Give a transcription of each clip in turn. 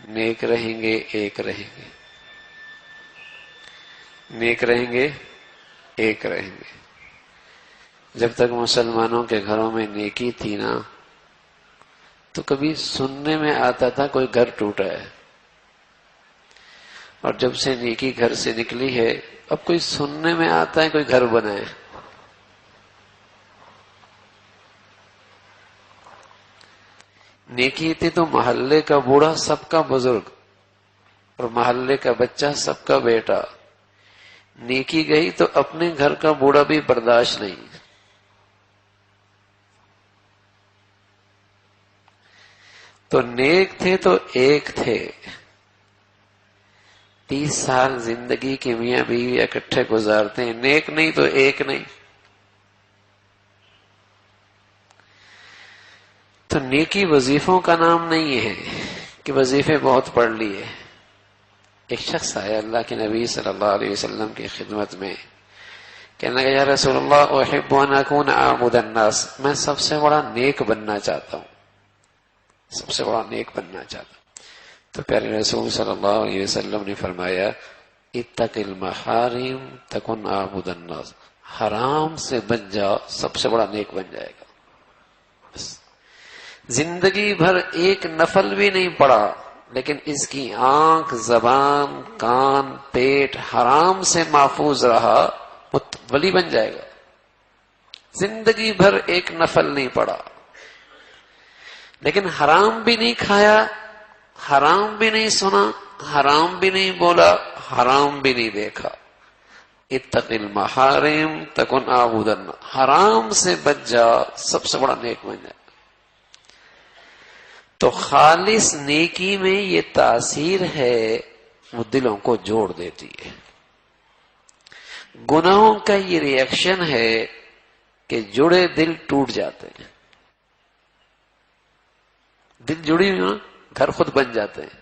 نیک رہیں گے ایک رہیں گے، نیک رہیں گے ایک رہیں گے۔ جب تک مسلمانوں کے گھروں میں نیکی تھی نا تو کبھی سننے میں آتا تھا کوئی گھر ٹوٹا ہے، اور جب سے نیکی گھر سے نکلی ہے اب کوئی سننے میں آتا ہے کوئی گھر بنا ہے۔ نیکی تھی تو محلے کا بوڑھا سب کا بزرگ اور محلے کا بچہ سب کا بیٹا، نیکی گئی تو اپنے گھر کا بوڑھا بھی برداشت نہیں۔ تو نیک تھے تو ایک تھے، 30 سال زندگی کے میاں بیوی اکٹھے گزارتے ہیں، نیک نہیں تو ایک نہیں۔ تو نیکی وظیفوں کا نام نہیں ہے کہ وظیفے بہت پڑھ لیے۔ ایک شخص آیا اللہ کے نبی صلی اللہ علیہ وسلم کی خدمت میں، کہنے لگا یا رسول اللہ احب ان اکون اعبد الناس، میں سب سے بڑا نیک بننا چاہتا ہوں، سب سے بڑا نیک بننا چاہتا ہوں۔ تو پیارے رسول صلی اللہ علیہ وسلم نے فرمایا اتق المحارم تکن اعبد الناس، حرام سے بچ جاؤ سب سے بڑا نیک بن جائے گا۔ بس زندگی بھر ایک نفل بھی نہیں پڑا لیکن اس کی آنکھ، زبان، کان، پیٹ حرام سے محفوظ رہا، وہ ولی بن جائے گا۔ زندگی بھر ایک نفل نہیں پڑا لیکن حرام بھی نہیں کھایا، حرام بھی نہیں سنا، حرام بھی نہیں بولا، حرام بھی نہیں دیکھا۔ اتق المحارم تکن اعبد الناس، حرام سے بچ جا سب سے بڑا نیک بن جائے۔ تو خالص نیکی میں یہ تاثیر ہے، وہ دلوں کو جوڑ دیتی ہے۔ گناہوں کا یہ ری ایکشن ہے کہ جڑے دل ٹوٹ جاتے ہیں۔ دل جڑی ہوئی گھر خود بن جاتے ہیں،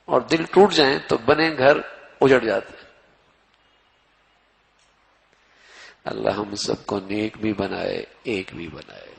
اور دل ٹوٹ جائیں تو بنے گھر اجڑ جاتے ہیں۔ اللہ ہم سب کو نیک بھی بنائے، ایک بھی بنائے۔